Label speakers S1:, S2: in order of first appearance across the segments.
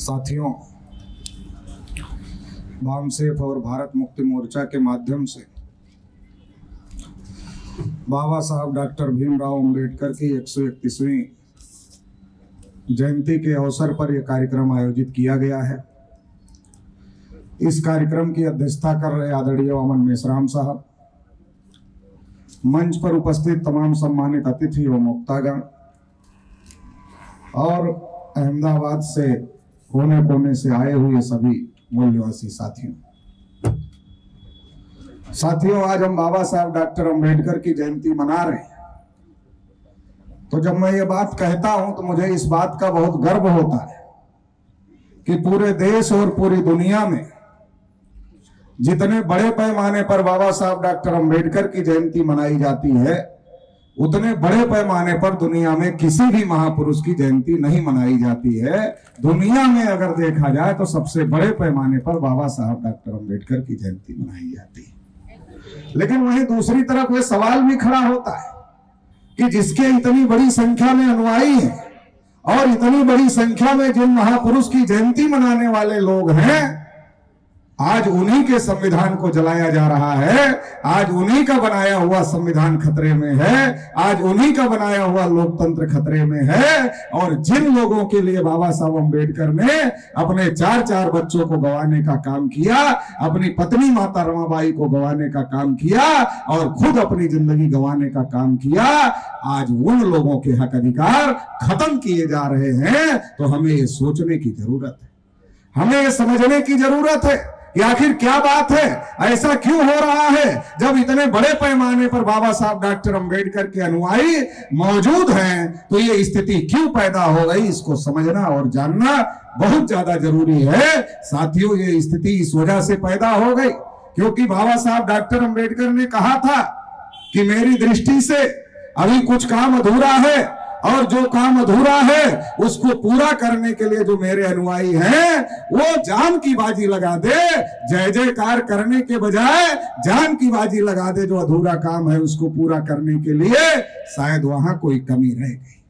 S1: साथियों, बामसेफ और भारत मुक्ति मोर्चा के माध्यम से बाबा साहब डॉक्टर भीमराव अंबेडकर की 131वीं जयंती के अवसर पर यह कार्यक्रम आयोजित किया गया है। इस कार्यक्रम की अध्यक्षता कर रहे आदरणीय वामन मेश्राम साहब, मंच पर उपस्थित तमाम सम्मानित अतिथि व वक्तागण और अहमदाबाद से कोने कोने से आए हुए सभी मूल्यवासी साथियों, आज हम बाबा साहब डॉक्टर अंबेडकर की जयंती मना रहे हैं। तो जब मैं ये बात कहता हूं तो मुझे इस बात का बहुत गर्व होता है कि पूरे देश और पूरी दुनिया में जितने बड़े पैमाने पर बाबा साहब डॉक्टर अंबेडकर की जयंती मनाई जाती है, उतने बड़े पैमाने पर दुनिया में किसी भी महापुरुष की जयंती नहीं मनाई जाती है। दुनिया में अगर देखा जाए तो सबसे बड़े पैमाने पर बाबा साहब डॉक्टर अंबेडकर की जयंती मनाई जाती है। लेकिन वहीं दूसरी तरफ ये सवाल भी खड़ा होता है कि जिसके इतनी बड़ी संख्या में अनुयायी हैं और इतनी बड़ी संख्या में जिन महापुरुष की जयंती मनाने वाले लोग हैं, आज उन्हीं के संविधान को जलाया जा रहा है। आज उन्हीं का बनाया हुआ संविधान खतरे में है। आज उन्हीं का बनाया हुआ लोकतंत्र खतरे में है। और जिन लोगों के लिए बाबा साहब अंबेडकर ने अपने 4 बच्चों को गंवाने का काम किया, अपनी पत्नी माता रमाबाई को गंवाने का काम किया और खुद अपनी जिंदगी गंवाने का काम किया, आज उन लोगों के हक अधिकार खत्म किए जा रहे हैं। तो हमें ये सोचने की जरूरत है, हमें ये समझने की जरूरत है कि आखिर क्या बात है, ऐसा क्यों हो रहा है। जब इतने बड़े पैमाने पर बाबा साहब डॉक्टर अंबेडकर के अनुयायी मौजूद हैं तो ये स्थिति क्यों पैदा हो गई, इसको समझना और जानना बहुत ज्यादा जरूरी है। साथियों, ये स्थिति इस वजह से पैदा हो गई क्योंकि बाबा साहब डॉक्टर अंबेडकर ने कहा था कि मेरी दृष्टि से अभी कुछ काम अधूरा है और जो काम अधूरा है उसको पूरा करने के लिए जो मेरे अनुयायी हैं वो जान की बाजी लगा दे। जय जयकार करने के बजाय जान की बाजी लगा दे। जो अधूरा काम है उसको पूरा करने के लिए शायद वहां कोई कमी रह गई।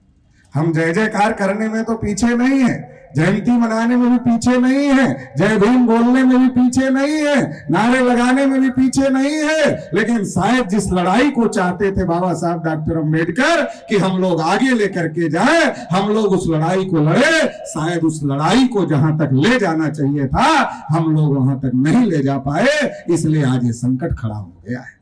S1: हम जय जयकार करने में तो पीछे नहीं है, जयंती मनाने में भी पीछे नहीं है, जय भीम बोलने में भी पीछे नहीं है, नारे लगाने में भी पीछे नहीं है। लेकिन शायद जिस लड़ाई को चाहते थे बाबा साहब डॉक्टर अंबेडकर कि हम लोग आगे लेकर के जाएं, हम लोग उस लड़ाई को लड़े, शायद उस लड़ाई को जहां तक ले जाना चाहिए था हम लोग वहां तक नहीं ले जा पाए। इसलिए आज ये संकट खड़ा हो गया है।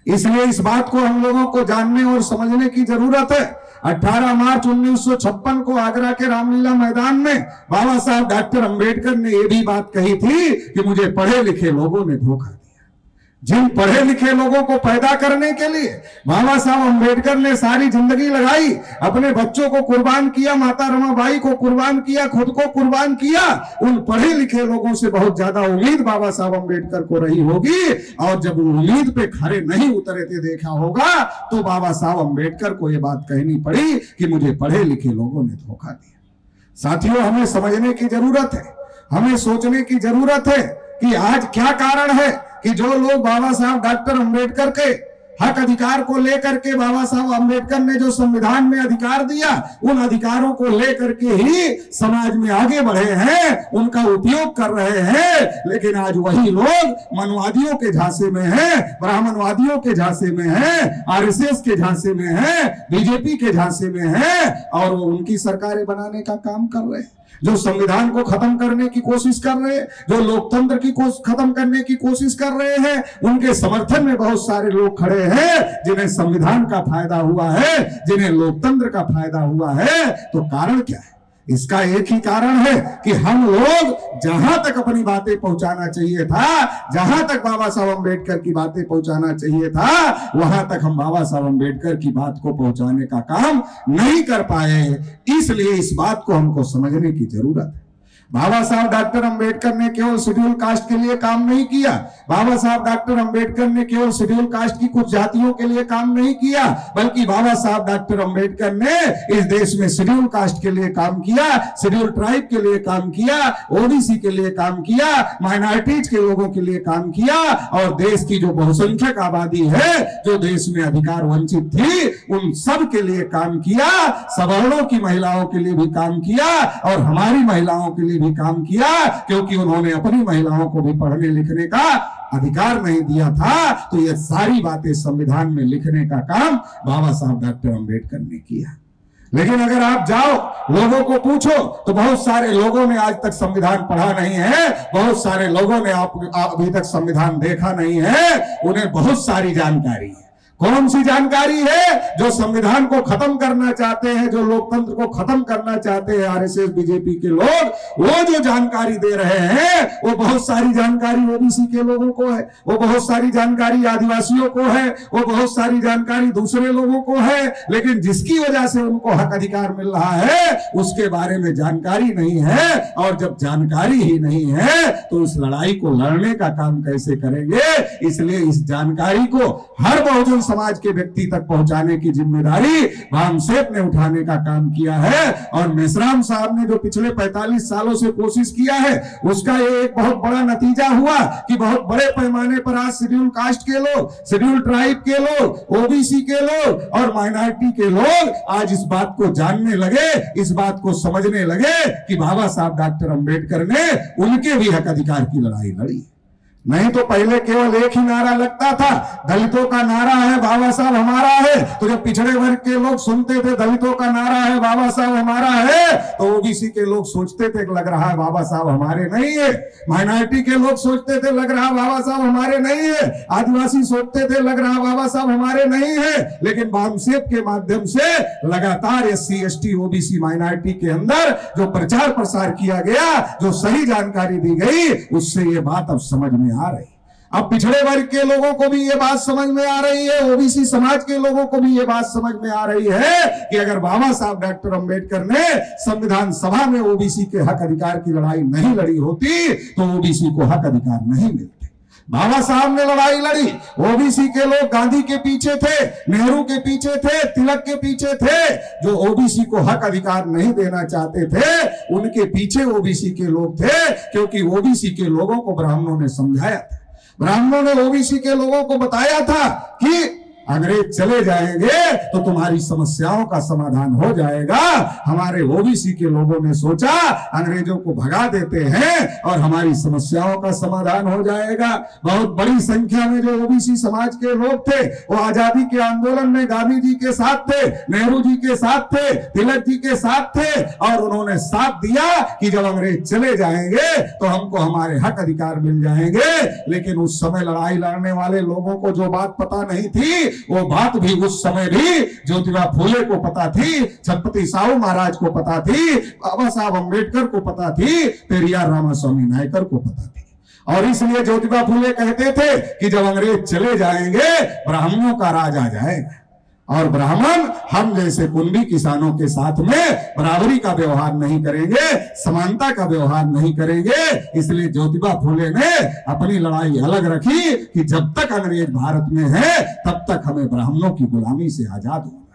S1: इसलिए इस बात को हम लोगों को जानने और समझने की जरूरत है। 18 मार्च 1956 को आगरा के रामलीला मैदान में बाबा साहब डॉक्टर अंबेडकर ने यह भी बात कही थी कि मुझे पढ़े लिखे लोगों ने धोखा दिया। जिन पढ़े लिखे लोगों को पैदा करने के लिए बाबा साहब अंबेडकर ने सारी जिंदगी लगाई, अपने बच्चों को कुर्बान किया, माता रमाबाई को कुर्बान किया, खुद को कुर्बान किया, उन पढ़े लिखे लोगों से बहुत ज्यादा उम्मीद बाबा साहब अंबेडकर को रही होगी। और जब उम्मीद पे खरे नहीं उतरे थे, देखा होगा, तो बाबा साहब अंबेडकर को यह बात कहनी पड़ी कि मुझे पढ़े लिखे लोगों ने धोखा दिया। साथियों, हमें समझने की जरूरत है, हमें सोचने की जरूरत है कि आज क्या कारण है कि जो लोग बाबा साहब डॉक्टर अंबेडकर के हक अधिकार को लेकर के बाबा साहब अंबेडकर ने जो संविधान में अधिकार दिया, उन अधिकारों को लेकर के ही समाज में आगे बढ़े हैं, उनका उपयोग कर रहे हैं। लेकिन आज वही लोग मनवादियों के झांसे में हैं, ब्राह्मणवादियों के झांसे में हैं, आरएसएस के झांसे में हैं, बीजेपी के झांसे में हैं और वो उनकी सरकारें बनाने का काम कर रहे हैं, जो संविधान को खत्म करने की कोशिश कर रहे हैं, जो लोकतंत्र की खत्म करने की कोशिश कर रहे हैं। उनके समर्थन में बहुत सारे लोग खड़े हैं जिन्हें संविधान का फायदा हुआ है, जिन्हें लोकतंत्र का फायदा हुआ है। तो कारण क्या है? इसका एक ही कारण है कि हम लोग जहां तक अपनी बातें पहुंचाना चाहिए था, जहां तक बाबा साहब अंबेडकर की बातें पहुंचाना चाहिए था, वहां तक हम बाबा साहब अंबेडकर की बात को पहुंचाने का काम नहीं कर पाए। इसलिए इस बात को हमको समझने की जरूरत है। बाबा साहब डॉक्टर अंबेडकर ने केवल शेड्यूल कास्ट के लिए काम नहीं किया। बाबा साहब डॉक्टर अंबेडकर ने केवल शेड्यूल कास्ट की कुछ जातियों के लिए काम नहीं किया, बल्कि बाबा साहब डॉक्टर अंबेडकर ने इस देश में शेड्यूल कास्ट के लिए काम किया, शेड्यूल ट्राइब के लिए काम किया, ओबीसी के लिए काम किया, माइनॉरिटीज के लोगों के लिए काम किया और देश की जो बहुसंख्यक आबादी है, जो देश में अधिकार वंचित थी, उन सब के लिए काम किया। सवर्णों की महिलाओं के लिए भी काम किया और हमारी महिलाओं के लिए लिए भी काम किया, क्योंकि उन्होंने अपनी महिलाओं को भी पढ़ने लिखने का अधिकार नहीं दिया था। तो ये सारी बातें संविधान में लिखने का काम बाबा साहब डॉक्टर अंबेडकर ने किया। लेकिन अगर आप जाओ लोगों को पूछो तो बहुत सारे लोगों ने आज तक संविधान पढ़ा नहीं है, बहुत सारे लोगों ने अभी तक संविधान देखा नहीं है, उन्हें बहुत सारी जानकारी है। कौन सी जानकारी है? जो संविधान को खत्म करना चाहते हैं, जो लोकतंत्र को खत्म करना चाहते हैं आरएसएस बीजेपी के लोग, वो जो जानकारी दे रहे हैं वो बहुत सारी जानकारी ओबीसी के लोगों को है, वो बहुत सारी जानकारी आदिवासियों को है, वो बहुत सारी जानकारी दूसरे लोगों को है, लेकिन जिसकी वजह से उनको हक अधिकार मिल रहा है उसके बारे में जानकारी नहीं है। और जब जानकारी ही नहीं है तो उस लड़ाई को लड़ने का काम कैसे करेंगे? इसलिए इस जानकारी को हर बहुजन समाज के व्यक्ति तक पहुंचाने की जिम्मेदारी भामसेठ ने उठाने का काम किया है। और मेश्राम साहब ने जो पिछले 45 सालों से कोशिश किया है उसका ये एक बहुत बड़ा नतीजा हुआ कि बहुत बड़े पैमाने पर आज शेड्यूल कास्ट के लोग, शेड्यूल ट्राइब के लोग, ओबीसी के लोग और माइनॉरिटी के लोग आज इस बात को जानने लगे, इस बात को समझने लगे कि बाबा साहब डॉक्टर अंबेडकर ने उनके भी हक अधिकार की लड़ाई लड़ी। नहीं तो पहले केवल एक ही नारा लगता था, दलितों का नारा है बाबा साहब हमारा है। तो जब पिछड़े वर्ग के लोग सुनते थे दलितों का नारा है बाबा साहब हमारा है, तो ओबीसी के लोग सोचते थे लग रहा है बाबा साहब हमारे नहीं है, माइनॉरिटी के लोग सोचते थे लग रहा बाबा साहब हमारे नहीं है, आदिवासी सोचते थे लग रहा बाबा साहब हमारे नहीं है। लेकिन भामसेठ के माध्यम से लगातार एससी एसटी ओबीसी माइनॉरिटी के अंदर जो प्रचार प्रसार किया गया, जो सही जानकारी दी गई, उससे ये बात अब समझ में आ रही। अब पिछड़े वर्ग के लोगों को भी ये बात समझ में आ रही है, ओबीसी समाज के लोगों को भी ये बात समझ में आ रही है कि अगर बाबा साहब डॉक्टर अंबेडकर ने संविधान सभा में ओबीसी के हक अधिकार की लड़ाई नहीं लड़ी होती तो ओबीसी को हक अधिकार नहीं मिलते। बाबा साहब ने लड़ाई लड़ी, ओबीसी के लोग गांधी के पीछे थे, नेहरू के पीछे थे, तिलक के पीछे थे। जो ओबीसी को हक अधिकार नहीं देना चाहते थे उनके पीछे ओबीसी के लोग थे, क्योंकि ओबीसी के लोगों को ब्राह्मणों ने समझाया था, ब्राह्मणों ने ओबीसी के लोगों को बताया था कि अंग्रेज चले जाएंगे तो तुम्हारी समस्याओं का समाधान हो जाएगा। हमारे ओबीसी के लोगों ने सोचा अंग्रेजों को भगा देते हैं और हमारी समस्याओं का समाधान हो जाएगा। बहुत बड़ी संख्या में जो ओबीसी समाज के लोग थे वो आजादी के आंदोलन में गांधी जी के साथ थे, नेहरू जी के साथ थे, तिलक जी के साथ थे और उन्होंने साथ दिया कि जब अंग्रेज चले जाएंगे तो हमको हमारे हक अधिकार मिल जाएंगे। लेकिन उस समय लड़ाई लड़ने वाले लोगों को जो बात पता नहीं थी वो बात भी उस समय भी ज्योतिबा फूले को पता थी, छत्रपति साहू महाराज को पता थी, बाबा साहब अंबेडकर को पता थी, पेरियार रामास्वामी नायकर को पता थी। और इसलिए ज्योतिबा फूले कहते थे कि जब अंग्रेज चले जाएंगे ब्राह्मणों का राज आ जाएगा और ब्राह्मण हम जैसे कुंभी किसानों के साथ में बराबरी का व्यवहार नहीं करेंगे, समानता का व्यवहार नहीं करेंगे। इसलिए ज्योतिबा फूले ने अपनी लड़ाई अलग रखी कि जब तक अंग्रेज भारत में है तब तक हमें ब्राह्मणों की गुलामी से आजाद होना है।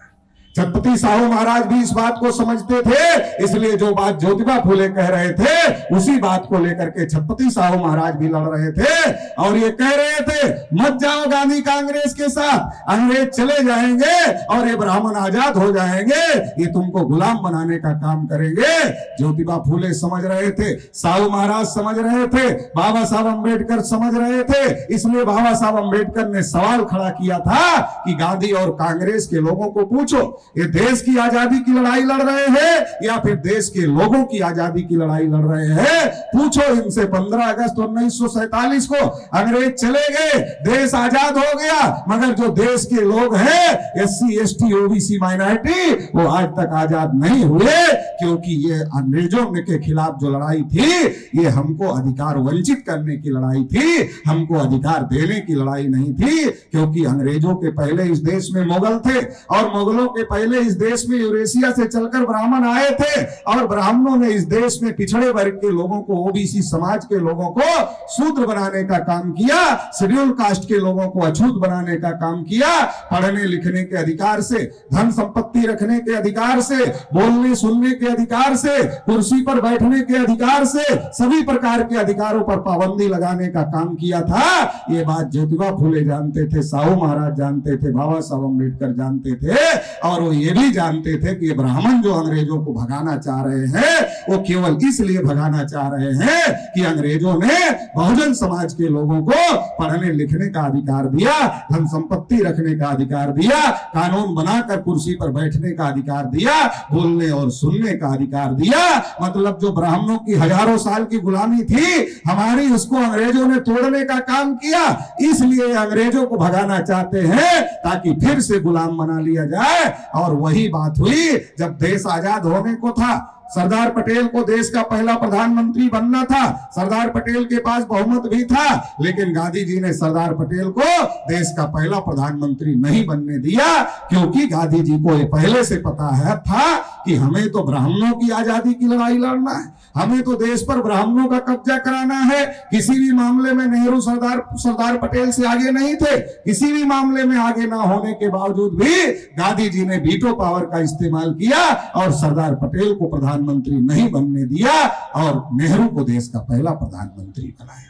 S1: छत्रपति साहू महाराज भी इस बात को समझते थे, इसलिए जो बात ज्योतिबा फूले कह रहे थे उसी बात को लेकर के छत्रपति साहू महाराज भी लड़ रहे थे और ये कह रहे थे मत जाओ गांधी का अंग्रेज के साथ, अंग्रेज चले जाएंगे और ये ब्राह्मण आजाद हो जाएंगे, ये तुमको गुलाम बनाने का काम करेंगे। ज्योतिबा फूले समझ रहे थे, साहू महाराज समझ रहे थे, बाबा साहब अंबेडकर समझ रहे थे। इसलिए बाबा साहब अंबेडकर ने सवाल खड़ा किया था कि गांधी और कांग्रेस के लोगों को पूछो ये देश की आजादी की लड़ाई लड़ रहे हैं या फिर देश के लोगों की आजादी की लड़ाई लड़ रहे हैं? पूछो इनसे। 15 अगस्त 1947 को अंग्रेज चले गए, देश आजाद हो गया, मगर जो देश के लोग हैं एससी एसटी ओबीसी माइनॉरिटी वो आज तक आजाद नहीं हुए, क्योंकि ये अंग्रेजों के खिलाफ जो लड़ाई थी ये हमको अधिकार वंचित करने की लड़ाई थी, हमको अधिकार देने की लड़ाई नहीं थी। क्योंकि अंग्रेजों के पहले इस देश में मुगल थे और मुगलों के पहले इस देश में यूरेशिया से चलकर ब्राह्मण आए थे और ब्राह्मणों ने इस देश में पिछड़े वर्ग के लोगों को, ओबीसी समाज के लोगों को शूद्र बनाने का काम किया, शेड्यूल कास्ट के लोगों को अछूत बनाने का काम किया। पढ़ने लिखने के अधिकार से, धन संपत्ति रखने के अधिकार से, बोलने सुनने के अधिकार से, कुर्सी पर बैठने के अधिकार से, सभी प्रकार के अधिकारों पर पाबंदी लगाने का काम किया था। ये बात ज्योतिबा फूले जानते थे, साहू महाराज जानते थे, बाबा साहब अम्बेडकर जानते थे और और वो ये भी जानते थे कि ये ब्राह्मण जो अंग्रेजों को भगाना चाह रहे हैं वो केवल इसलिए भगाना चाह रहे हैं कि अंग्रेजों ने बहुजन समाज के लोगों को पढ़ने लिखने का अधिकार दिया, धन संपत्ति रखने का अधिकार दिया, कानून बनाकर कुर्सी पर बैठने का अधिकार दिया, बोलने और सुनने का अधिकार दिया। मतलब जो ब्राह्मणों की हजारों साल की गुलामी थी हमारी, उसको अंग्रेजों ने तोड़ने का काम किया। इसलिए अंग्रेजों को भगाना चाहते हैं ताकि फिर से गुलाम बना लिया जाए। और वही बात हुई जब देश आजाद होने को था, सरदार पटेल को देश का पहला प्रधानमंत्री बनना था, सरदार पटेल के पास बहुमत भी था, लेकिन गांधी जी ने सरदार पटेल को देश का पहला प्रधानमंत्री नहीं बनने दिया, क्योंकि गांधी जी को ये पहले से पता है था कि हमें तो ब्राह्मणों की आजादी की लड़ाई लड़ना है, हमें तो देश पर ब्राह्मणों का कब्जा कराना है। किसी भी मामले में नेहरू सरदार पटेल से आगे नहीं थे, किसी भी मामले में आगे ना होने के बावजूद भी गांधी जी ने वीटो पावर का इस्तेमाल किया और सरदार पटेल को प्रधानमंत्री नहीं बनने दिया और नेहरू को देश का पहला प्रधानमंत्री बनाया।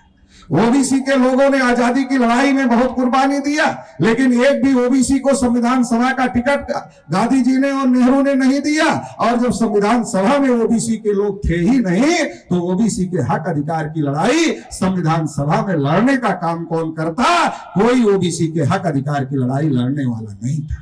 S1: ओबीसी के लोगों ने आजादी की लड़ाई में बहुत कुर्बानी दिया, लेकिन एक भी ओबीसी को संविधान सभा का टिकट गांधी जी ने और नेहरू ने नहीं दिया। और जब संविधान सभा में ओबीसी के लोग थे ही नहीं तो ओबीसी के हक अधिकार की लड़ाई संविधान सभा में लड़ने का काम कौन करता? कोई ओबीसी के हक अधिकार की लड़ाई लड़ने वाला नहीं था।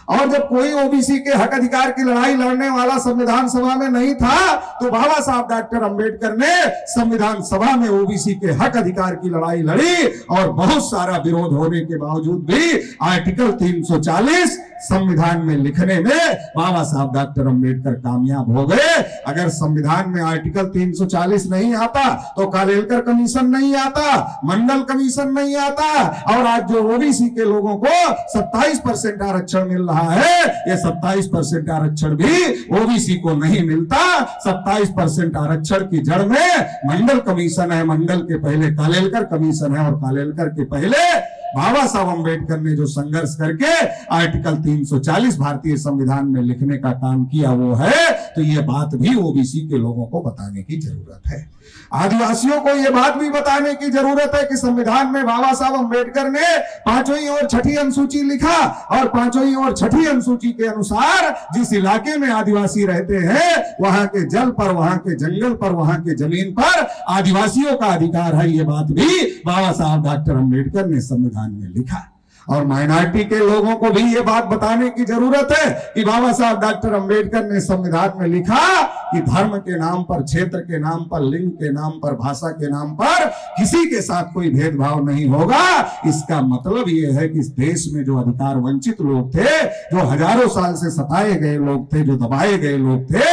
S1: और जब कोई ओबीसी के हक अधिकार की लड़ाई लड़ने वाला संविधान सभा में नहीं था तो बाबा साहब डॉक्टर अंबेडकर ने संविधान सभा में ओबीसी के हक अधिकार की लड़ाई लड़ी और बहुत सारा विरोध होने के बावजूद भी आर्टिकल 340 संविधान में लिखने में बाबा साहब डॉक्टर अंबेडकर कामयाब हो गए। अगर संविधान में आर्टिकल 340 नहीं आता तो कालेलकर कमीशन नहीं आता, मंडल कमीशन नहीं आता, और आज जो ओबीसी के लोगों को 27% आरक्षण मिल रहा है, ये 27% आरक्षण भी ओबीसी को नहीं मिलता। 27% आरक्षण की जड़ में मंडल कमीशन है, मंडल के पहले कालेलकर कमीशन है और कालेलकर के पहले बाबा साहब अंबेडकर ने जो संघर्ष करके आर्टिकल 340 भारतीय संविधान में लिखने का काम किया वो है। तो ये बात भी ओबीसी के लोगों को बताने की जरूरत है। आदिवासियों को ये बात भी बताने की जरूरत है कि संविधान में बाबा साहब अंबेडकर ने 5वीं और 6ठी अनुसूची लिखा और 5वीं और 6ठी अनुसूची के अनुसार जिस इलाके में आदिवासी रहते हैं वहां के जल पर, वहां के जंगल पर, वहां के जमीन पर आदिवासियों का अधिकार है। ये बात भी बाबा साहब डॉक्टर अंबेडकर ने संविधान में लिखा। और माइनॉरिटी के लोगों को भी ये बात बताने की जरूरत है कि बाबा साहब डॉक्टर अंबेडकर ने संविधान में लिखा कि धर्म के नाम पर, क्षेत्र के नाम पर, लिंग के नाम पर, भाषा के नाम पर किसी के साथ कोई भेदभाव नहीं होगा। इसका मतलब ये है कि इस देश में जो अधिकार वंचित लोग थे, जो हजारों साल से सताए गए लोग थे, जो दबाए गए लोग थे,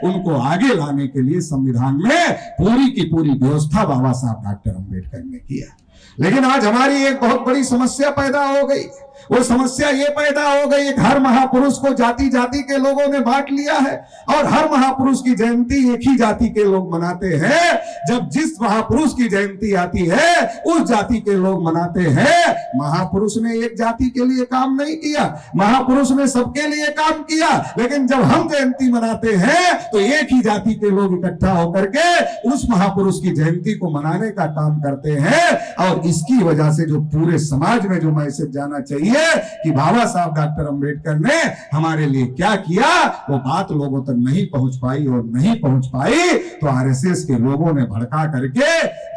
S1: उनको आगे लाने के लिए संविधान में पूरी की पूरी व्यवस्था बाबा साहब डॉक्टर अंबेडकर ने किया। लेकिन आज हमारी एक बहुत बड़ी समस्या पैदा हो गई। वो समस्या ये पैदा हो गई कि हर महापुरुष को जाति जाति के लोगों ने बांट लिया है और हर महापुरुष की जयंती एक ही जाति के लोग मनाते हैं। जब जिस महापुरुष की जयंती आती है उस जाति के लोग मनाते हैं। महापुरुष ने एक जाति के लिए काम नहीं किया, महापुरुष ने सबके लिए काम किया। लेकिन जब हम जयंती मनाते हैं तो एक ही जाति के लोग इकट्ठा होकर के उस महापुरुष की जयंती को मनाने का काम करते हैं। और इसकी वजह से जो पूरे समाज में जो मैसेज जाना चाहिए कि बाबा साहब डॉक्टर अंबेडकर ने हमारे लिए क्या किया, वो बात लोगों तक नहीं पहुंच पाई। और नहीं पहुंच पाई तो आरएसएस के लोगों ने भड़का करके,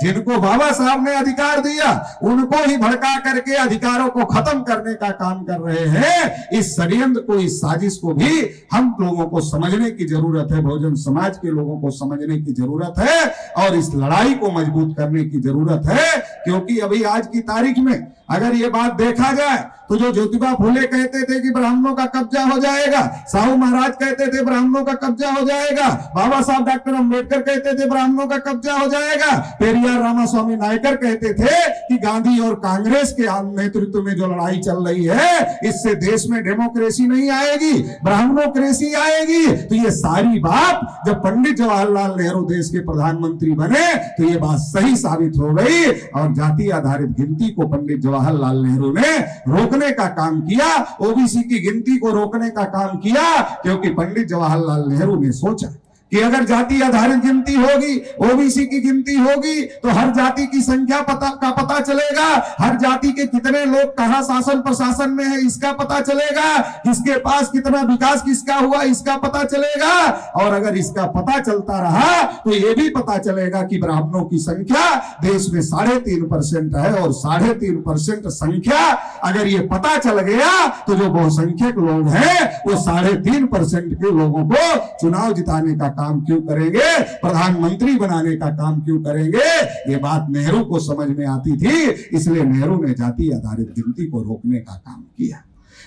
S1: जिनको बाबा साहब ने अधिकार दिया उनको ही भड़का करके अधिकारों को खत्म करने का काम कर रहे हैं। इस षड्यंत्र को, इस साजिश को भी हम लोगों को समझने की जरूरत है, बहुजन समाज के लोगों को समझने की जरूरत है और इस लड़ाई को मजबूत करने की जरूरत है। क्योंकि अभी आज की तारीख में अगर ये बात देखा जाए तो जो ज्योतिबा फुले कहते थे कि ब्राह्मणों का कब्जा हो जाएगा, साहू महाराज कहते थे ब्राह्मणों का कब्जा हो जाएगा, बाबा साहब डॉक्टर अंबेडकर कहते थे ब्राह्मणों का कब्जा हो जाएगा, पेरियार रामास्वामी नायकर कहते थे कि गांधी और कांग्रेस के नेतृत्व में जो लड़ाई चल रही है इससे देश में डेमोक्रेसी नहीं आएगी, ब्राह्मणोक्रेसी आएगी। तो ये सारी बात जब पंडित जवाहरलाल नेहरू देश के प्रधानमंत्री बने तो ये बात सही साबित हो गई और जाति आधारित गिनती को पंडित जवाहरलाल नेहरू ने रोकने का काम किया, ओबीसी की गिनती को रोकने का काम किया। क्योंकि पंडित जवाहरलाल नेहरू ने सोचा कि अगर जाति आधारित गिनती होगी, ओबीसी की गिनती होगी, तो हर जाति की संख्या पता चलेगा, हर जाति के कितने लोग कहां शासन प्रशासन में है इसका पता चलेगा, किसके पास कितना विकास किसका हुआ इसका पता चलेगा। और अगर इसका पता चलता रहा तो यह भी पता चलेगा कि ब्राह्मणों की संख्या देश में 3.5% है, और 3.5% संख्या अगर ये पता चल गया तो जो बहुसंख्यक लोग हैं वो 3.5% के लोगों को चुनाव जिताने का काम क्यों करेंगे, प्रधानमंत्री बनाने का काम क्यों करेंगे। ये बात नेहरू को समझ में आती थी, इसलिए नेहरू ने जाति आधारित गिनती को रोकने का काम किया।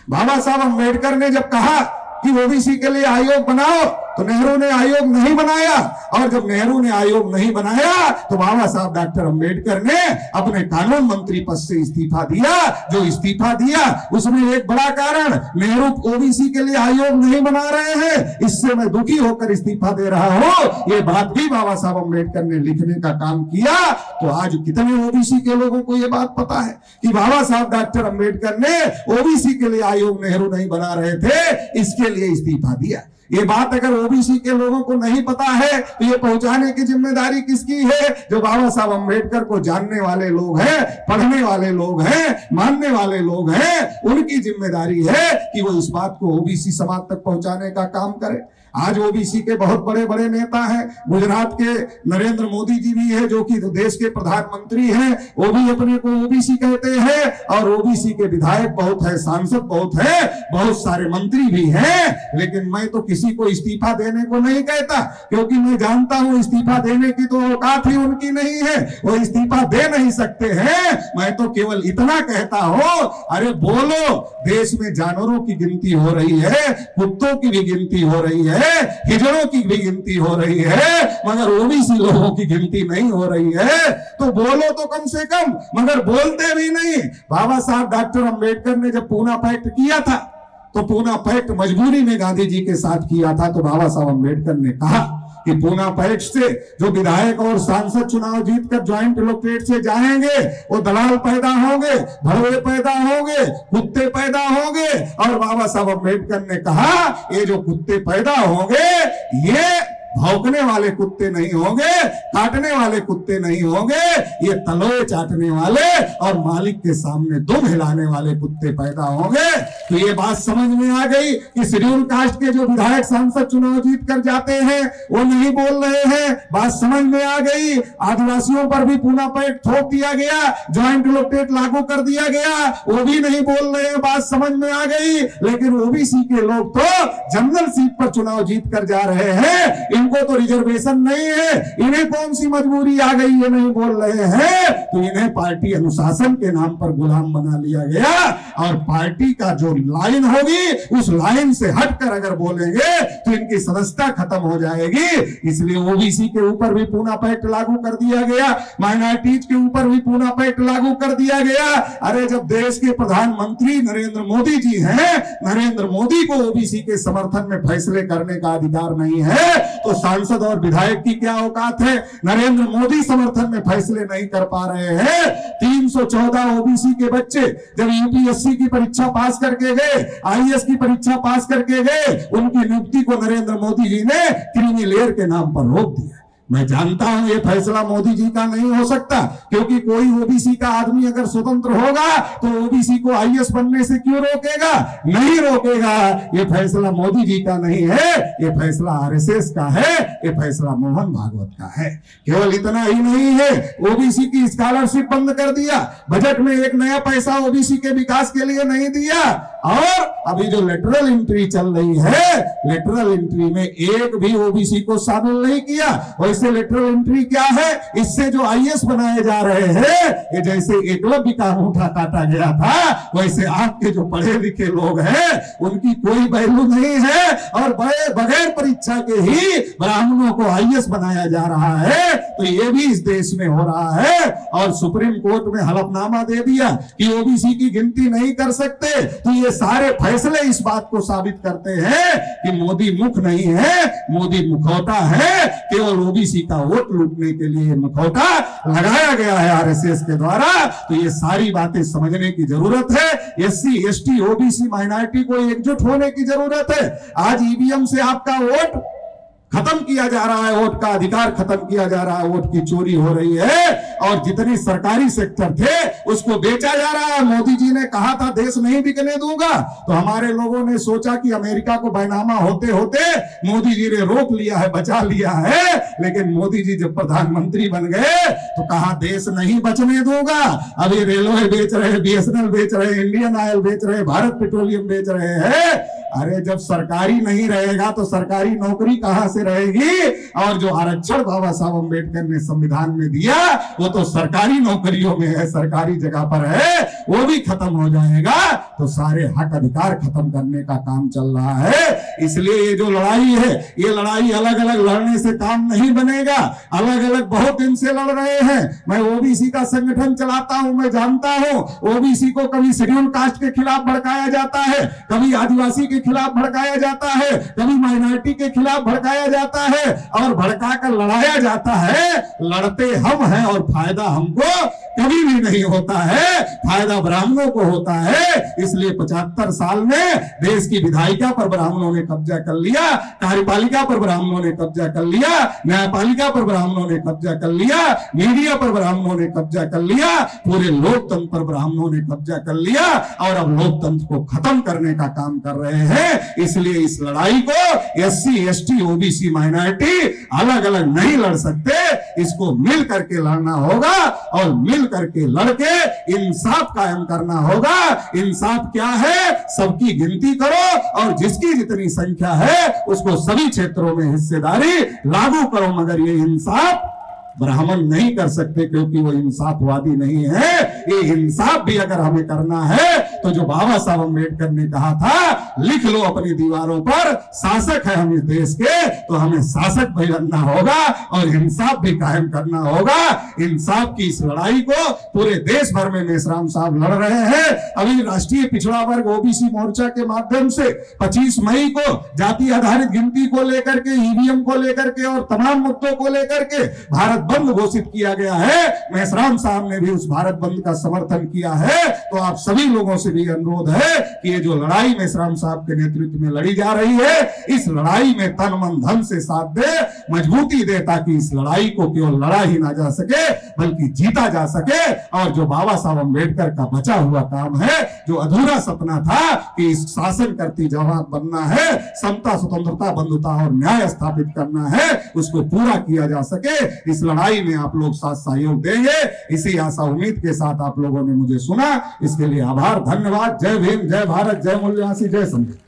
S1: बाबा साहब अम्बेडकर ने जब कहा कि ओबीसी के लिए आयोग बनाओ तो नेहरू ने आयोग नहीं बनाया, और जब नेहरू ने आयोग नहीं बनाया तो बाबा साहब डॉक्टर अम्बेडकर ने अपने कानून मंत्री पद से इस्तीफा दिया। जो इस्तीफा दिया उसमें एक बड़ा कारण, नेहरू ओबीसी के लिए आयोग नहीं बना रहे हैं, इससे मैं दुखी होकर इस्तीफा दे रहा हूं, ये बात भी बाबा साहब अम्बेडकर ने लिखने का काम किया। तो आज कितने ओबीसी के लोगों को यह बात पता है कि बाबा साहब डॉक्टर अम्बेडकर ने ओबीसी के लिए आयोग नेहरू नहीं बना रहे थे, इसके लिए इस्तीफा दिया। ये बात अगर ओबीसी के लोगों को नहीं पता है तो ये पहुंचाने की जिम्मेदारी किसकी है? जो बाबा साहब अम्बेडकर को जानने वाले लोग हैं, पढ़ने वाले लोग हैं, मानने वाले लोग हैं, उनकी जिम्मेदारी है कि वो इस बात को ओबीसी समाज तक पहुंचाने का काम करें। आज ओबीसी के बहुत बड़े बड़े नेता हैं, गुजरात के नरेंद्र मोदी जी भी है जो कि देश के प्रधानमंत्री हैं, वो भी अपने को ओबीसी कहते हैं, और ओबीसी के विधायक बहुत है, सांसद बहुत है, बहुत सारे मंत्री भी हैं। लेकिन मैं तो किसी को इस्तीफा देने को नहीं कहता, क्योंकि मैं जानता हूं इस्तीफा देने की तो औकात ही उनकी नहीं है, वो इस्तीफा दे नहीं सकते हैं। मैं तो केवल इतना कहता हूं, अरे बोलो, देश में जानवरों की गिनती हो रही है, कुत्तों की भी गिनती हो रही है, हिजड़ों की भी गिनती हो रही है, मगर ओबीसी लोगों की गिनती नहीं हो रही है। तो बोलो तो कम से कम, मगर बोलते भी नहीं। बाबा साहब डॉक्टर अम्बेडकर ने जब पूना पैक्ट किया था तो पूना पैक्ट मजबूरी में गांधी जी के साथ किया था। तो बाबा साहब अम्बेडकर ने कहा कि पूना पैक्ट से जो विधायक और सांसद चुनाव जीतकर ज्वाइंट इलेक्टोरेट से जाएंगे वो दलाल पैदा होंगे, भड़वे पैदा होंगे, कुत्ते पैदा होंगे। और बाबा साहब अम्बेडकर ने कहा ये जो कुत्ते पैदा होंगे ये भौंकने वाले कुत्ते नहीं होंगे, काटने वाले कुत्ते नहीं होंगे, ये तलोए चाटने वाले और मालिक के सामने दुम हिलाने वाले कुत्ते पैदा होंगे। तो ये बात समझ में आ गई कि शेड्यूल कास्ट के जो विधायक सांसद चुनाव जीत कर जाते हैं वो नहीं बोल रहे हैं, बात समझ में आ गई। आदिवासियों पर भी पूना पैक्ट थोप दिया गया, ज्वाइंट इलेक्टोरेट लागू कर दिया गया, वो भी नहीं बोल रहे हैं, बात समझ में आ गई। लेकिन ओबीसी के लोग तो जनरल सीट पर चुनाव जीत कर जा रहे हैं, इनको तो रिजर्वेशन नहीं है, इन्हें कौन सी मजबूरी आ गई ये नहीं बोल रहे हैं। तो इन्हें पार्टी अनुशासन के नाम पर गुलाम बना लिया गया, और पार्टी का जो लाइन होगी उस लाइन से हटकर अगर बोलेंगे तो इनकी सदस्यता खत्म हो जाएगी। इसलिए ओबीसी के ऊपर भी पूना पैक्ट लागू कर दिया गया, माइनॉरिटीज के ऊपर भी पूना पैक्ट लागू कर दिया गया। अरे जब देश के प्रधानमंत्री नरेंद्र मोदी जी हैं, नरेंद्र मोदी को ओबीसी के समर्थन में फैसले करने का अधिकार नहीं है, तो सांसद और विधायक की क्या औकात है? नरेंद्र मोदी समर्थन में फैसले नहीं कर पा रहे हैं। 314 ओबीसी के बच्चे जब यूपीएससी की परीक्षा पास करके गए, आईएएस की परीक्षा पास करके गए, उनकी नियुक्ति को नरेंद्र मोदी जी ने क्रीमी लेयर के नाम पर रोक दिया। मैं जानता हूं ये फैसला मोदी जी का नहीं हो सकता, क्योंकि कोई ओबीसी का आदमी अगर स्वतंत्र होगा तो ओबीसी को आईएएस बनने से क्यों रोकेगा? नहीं रोकेगा। ये फैसला मोदी जी का नहीं है, ये फैसला आरएसएस का है, ये फैसला मोहन भागवत का है। केवल इतना ही नहीं है, ओबीसी की स्कॉलरशिप बंद कर दिया, बजट में एक नया पैसा ओबीसी के विकास के लिए नहीं दिया। और अभी जो लेटरल एंट्री चल रही है, लेटरल एंट्री में एक भी ओबीसी को शामिल नहीं किया। वैसे लेटरल एंट्री क्या है? इससे जो आईएएस बनाए जा रहे हैं, ये जैसे एकलव्य का अंगूठा काटा गया था, वैसे आपके जो पढ़े लिखे लोग हैं उनकी कोई वैल्यू नहीं है, और बगैर परीक्षा के ही ब्राह्मणों को आईएएस बनाया जा रहा है। तो ये भी इस देश में हो रहा है, और सुप्रीम कोर्ट में हलफनामा दे दिया कि ओबीसी की गिनती नहीं कर सकते। तो ये सारे फैसले इस बात को साबित करते हैं कि मोदी मुख नहीं है, मोदी मुखौटा है। केवल ओबीसी का वोट लूटने के लिए मुखौटा लगाया गया है आरएसएस के द्वारा। तो ये सारी बातें समझने की जरूरत है। एससी, एसटी, ओबीसी, माइनॉरिटी को एकजुट होने की जरूरत है। आज ईवीएम से आपका वोट खत्म किया जा रहा है, वोट का अधिकार खत्म किया जा रहा है, वोट की चोरी हो रही है और जितनी सरकारी सेक्टर थे उसको बेचा जा रहा है। मोदी जी ने कहा था देश नहीं बिकने दूंगा, तो हमारे लोगों ने सोचा कि अमेरिका को बैनामा होते होते मोदी जी ने रोक लिया है, बचा लिया है। लेकिन मोदी जी जब प्रधानमंत्री बन गए तो कहा देश नहीं बचने दूंगा। अभी रेलवे बेच रहे, BSNL बेच रहे, इंडियन ऑयल बेच रहे, भारत पेट्रोलियम बेच रहे हैं। अरे जब सरकारी नहीं रहेगा तो सरकारी नौकरी कहां से रहेगी? और जो आरक्षण बाबा साहब अम्बेडकर ने संविधान में दिया वो तो सरकारी नौकरियों में है, सरकारी जगह पर है, वो भी खत्म हो जाएगा। तो सारे हक अधिकार खत्म करने का काम चल रहा है। इसलिए ये जो लड़ाई है, ये लड़ाई अलग अलग लड़ने से काम नहीं बनेगा। अलग अलग बहुत दिन से लड़ रहे हैं। मैं ओबीसी का संगठन चलाता हूं, मैं जानता हूं ओबीसी को कभी शेड्यूल कास्ट के खिलाफ भड़काया जाता है, कभी आदिवासी के खिलाफ भड़काया जाता है, कभी माइनॉरिटी के खिलाफ भड़काया जाता है और भड़का कर लड़ाया जाता है। लड़ते हम हैं और फायदा हमको कभी भी नहीं होता है, फायदा ब्राह्मणों को होता है। इसलिए 75 साल में देश की विधायिका पर ब्राह्मणों ने कब्जा कर लिया, कार्यपालिका पर ब्राह्मणों ने कब्जा कर लिया, न्यायपालिका पर ब्राह्मणों ने कब्जा कर लिया, मीडिया पर ब्राह्मणों ने कब्जा कर लिया, पूरे लोकतंत्र पर ब्राह्मणों ने कब्जा कर लिया और अब लोकतंत्र को खत्म करने का काम कर रहे हैं। इसलिए इस लड़ाई को SC ST OBC माइनॉरिटी अलग अलग नहीं लड़ सकते, इसको मिल करके लड़ना होगा और मिल करके लड़के इंसाफ कायम करना होगा। इंसाफ क्या है? सबकी गिनती करो और जिसकी जितनी संख्या है उसको सभी क्षेत्रों में हिस्सेदारी लागू करो, मगर ये इंसाफ ब्राह्मण नहीं कर सकते क्योंकि वो इंसाफवादी नहीं है। ये इंसाफ भी अगर हमें करना है तो जो बाबा साहब अम्बेडकर ने कहा था लिख लो अपनी दीवारों पर, शासक है हम इस देश के, तो हमें शासक भी बनना होगा और इंसाफ भी कायम करना होगा। इंसाफ की इस लड़ाई को पूरे देश भर में मेश्राम साहब लड़ रहे हैं। अभी राष्ट्रीय पिछड़ा वर्ग OBC मोर्चा के माध्यम से 25 मई को जाति आधारित गिनती को लेकर के, EVM को लेकर के और तमाम मुद्दों को लेकर के भारत बंद घोषित किया गया है। मेश्राम साहब ने भी उस भारत बंद का समर्थन किया है। तो आप सभी लोगों से भी अनुरोध है कि ये जो लड़ाई मेश्राम साहब के नेतृत्व में लड़ी जा रही है, इस लड़ाई में तन मन धन से साथ दे, मजबूती दे, ताकि इस लड़ाई को केवल लड़ा ही ना जा सके बल्कि जीता जा सके। और जो बाबा साहब अम्बेडकर का बचा हुआ काम है, जो अधूरा सपना था कि इस शासन करती जमात बनना है, समता स्वतंत्रता बंधुता और न्याय स्थापित करना है, उसको पूरा किया जा सके। इस लड़ाई में आप लोग साथ सहयोग देंगे, इसी आशा उम्मीद के साथ आप लोगों ने मुझे सुना, इसके लिए आभार, धन्यवाद। जय भीम, जय भारत, जय मूल्यवासी, जय संविधान।